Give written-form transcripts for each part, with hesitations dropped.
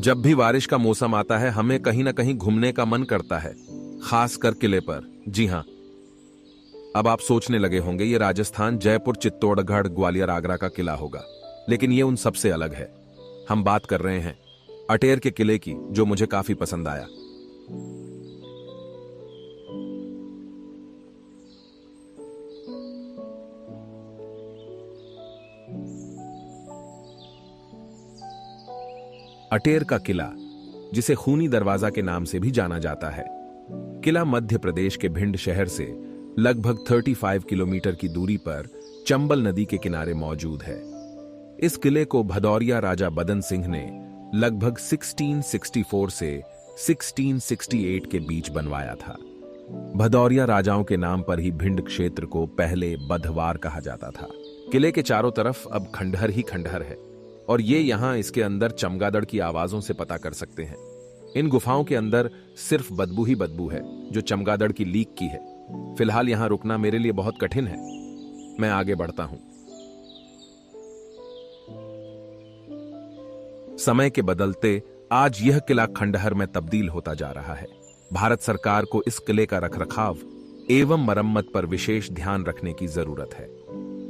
जब भी बारिश का मौसम आता है हमें कहीं ना कहीं घूमने का मन करता है, खास कर किले पर। जी हाँ, अब आप सोचने लगे होंगे ये राजस्थान, जयपुर, चित्तौड़गढ़, ग्वालियर, आगरा का किला होगा, लेकिन ये उन सबसे अलग है। हम बात कर रहे हैं अटेर के किले की, जो मुझे काफी पसंद आया। अटेर का किला, जिसे खूनी दरवाजा के नाम से भी जाना जाता है, किला मध्य प्रदेश के भिंड शहर से लगभग 35 किलोमीटर की दूरी पर चंबल नदी के किनारे मौजूद है। इस किले को भदौरिया राजा बदन सिंह ने लगभग 1664 से 1668 के बीच बनवाया था। भदौरिया राजाओं के नाम पर ही भिंड क्षेत्र को पहले बधवार कहा जाता था। किले के चारों तरफ अब खंडहर ही खंडहर है, और ये यहां इसके अंदर चमगादड़ की आवाजों से पता कर सकते हैं। इन गुफाओं के अंदर सिर्फ बदबू ही बदबू है, जो चमगादड़ की लीक की है। फिलहाल यहां रुकना मेरे लिए बहुत कठिन है। मैं आगे बढ़ता हूं। समय के बदलते आज यह किला खंडहर में तब्दील होता जा रहा है। भारत सरकार को इस किले का रखरखाव एवं मरम्मत पर विशेष ध्यान रखने की जरूरत है।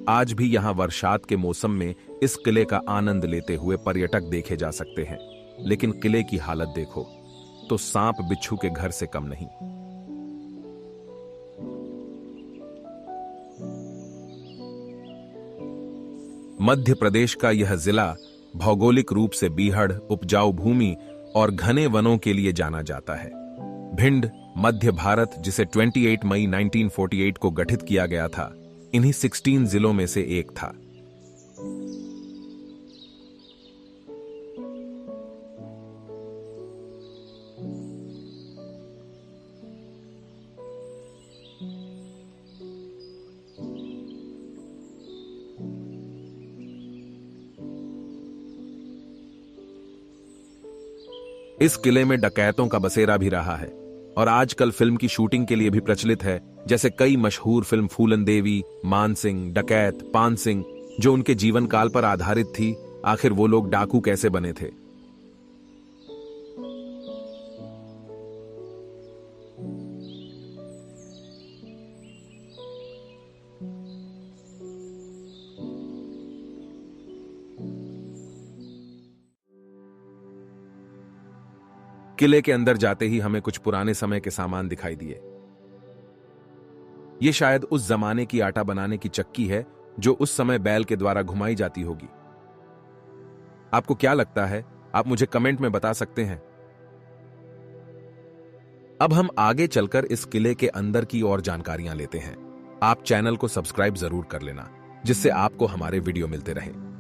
आज भी यहां वर्षात के मौसम में इस किले का आनंद लेते हुए पर्यटक देखे जा सकते हैं, लेकिन किले की हालत देखो तो सांप बिच्छू के घर से कम नहीं। मध्य प्रदेश का यह जिला भौगोलिक रूप से बीहड़, उपजाऊ भूमि और घने वनों के लिए जाना जाता है। भिंड मध्य भारत, जिसे 28 मई 1948 को गठित किया गया था, इन्हीं 16 जिलों में से एक था। इस किले में डकैतों का बसेरा भी रहा है और आजकल फिल्म की शूटिंग के लिए भी प्रचलित है, जैसे कई मशहूर फिल्म फूलन देवी, मानसिंह, डकैत, पान सिंह, जो उनके जीवन काल पर आधारित थी। आखिर वो लोग डाकू कैसे बने थे? किले के अंदर जाते ही हमें कुछ पुराने समय के सामान दिखाई दिए। ये शायद उस जमाने की आटा बनाने की चक्की है, जो उस समय बैल के द्वारा घुमाई जाती होगी। आपको क्या लगता है? आप मुझे कमेंट में बता सकते हैं। अब हम आगे चलकर इस किले के अंदर की और जानकारियां लेते हैं। आप चैनल को सब्सक्राइब जरूर कर लेना, जिससे आपको हमारे वीडियो मिलते रहें।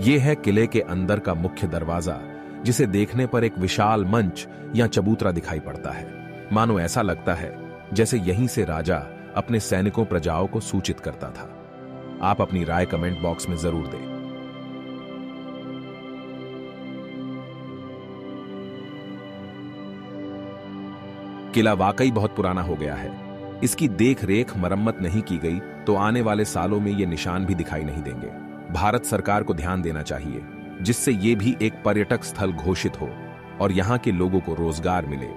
यह है किले के अंदर का मुख्य दरवाजा, जिसे देखने पर एक विशाल मंच या चबूतरा दिखाई पड़ता है। मानो ऐसा लगता है जैसे यहीं से राजा अपने सैनिकों, प्रजाओं को सूचित करता था। आप अपनी राय कमेंट बॉक्स में जरूर दें। किला वाकई बहुत पुराना हो गया है। इसकी देख रेख, मरम्मत नहीं की गई तो आने वाले सालों में ये निशान भी दिखाई नहीं देंगे। भारत सरकार को ध्यान देना चाहिए, जिससे ये भी एक पर्यटक स्थल घोषित हो और यहां के लोगों को रोजगार मिले।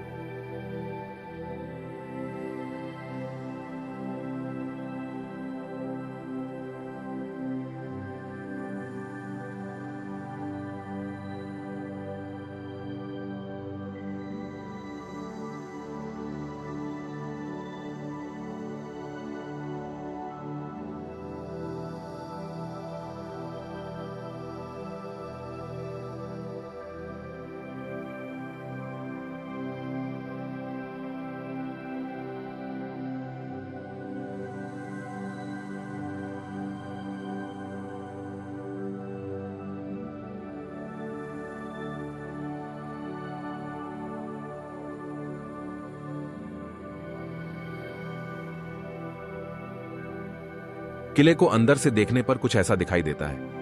किले को अंदर से देखने पर कुछ ऐसा दिखाई देता है।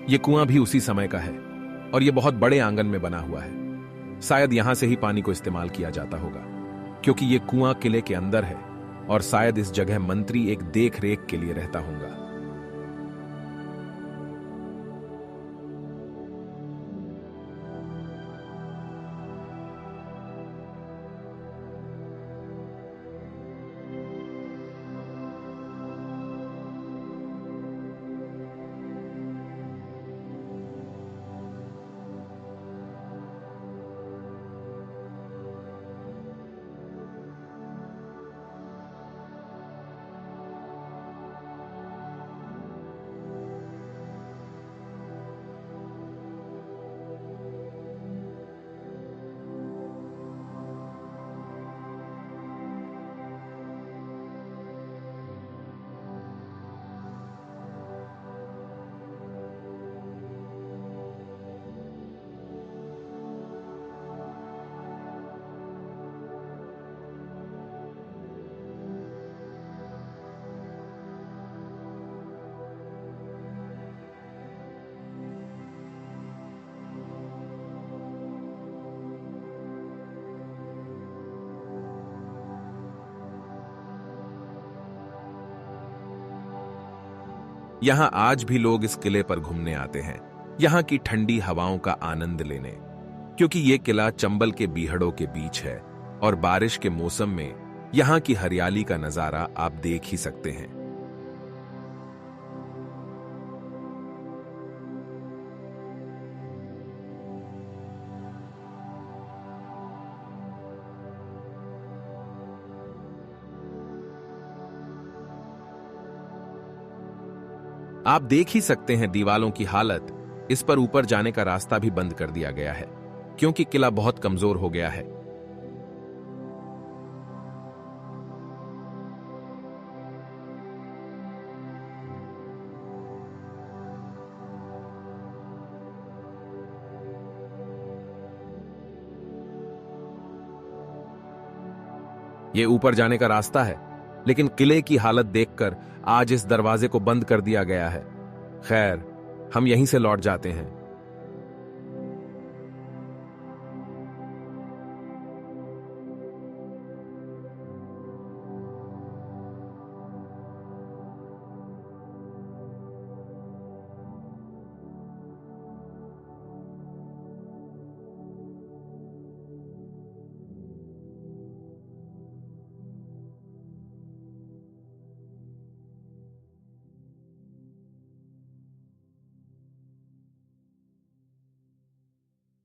ये कुआं भी उसी समय का है और ये बहुत बड़े आंगन में बना हुआ है। शायद यहां से ही पानी को इस्तेमाल किया जाता होगा, क्योंकि ये कुआं किले के अंदर है और शायद इस जगह मंत्री एक देख रेख के लिए रहता होगा। यहां आज भी लोग इस किले पर घूमने आते हैं, यहां की ठंडी हवाओं का आनंद लेने, क्योंकि यह किला चंबल के बीहड़ों के बीच है और बारिश के मौसम में यहां की हरियाली का नजारा आप देख ही सकते हैं। आप देख ही सकते हैं दीवालों की हालत। इस पर ऊपर जाने का रास्ता भी बंद कर दिया गया है, क्योंकि किला बहुत कमजोर हो गया है। ये ऊपर जाने का रास्ता है, लेकिन किले की हालत देखकर आज इस दरवाजे को बंद कर दिया गया है। खैर, हम यहीं से लौट जाते हैं।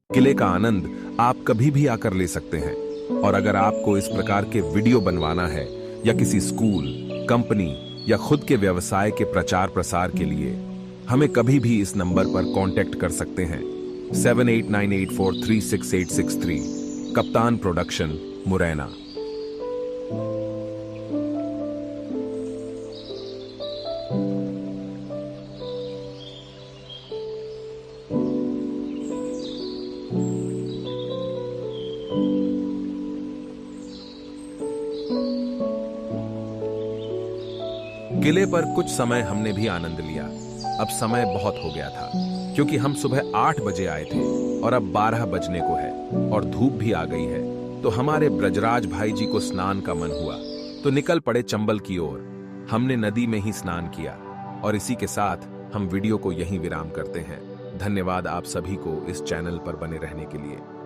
किले का आनंद आप कभी भी आकर ले सकते हैं। और अगर आपको इस प्रकार के वीडियो बनवाना है या किसी स्कूल, कंपनी या खुद के व्यवसाय के प्रचार प्रसार के लिए, हमें कभी भी इस नंबर पर कांटेक्ट कर सकते हैं। 7898436863, कप्तान प्रोडक्शन, मुरैना। किले पर कुछ समय हमने भी आनंद लिया। अब समय बहुत हो गया था, क्योंकि हम सुबह 8 बजे आए थे और अब 12 बजने को है और धूप भी आ गई है। तो हमारे ब्रजराज भाई जी को स्नान का मन हुआ, तो निकल पड़े चंबल की ओर। हमने नदी में ही स्नान किया और इसी के साथ हम वीडियो को यहीं विराम करते हैं। धन्यवाद आप सभी को इस चैनल पर बने रहने के लिए।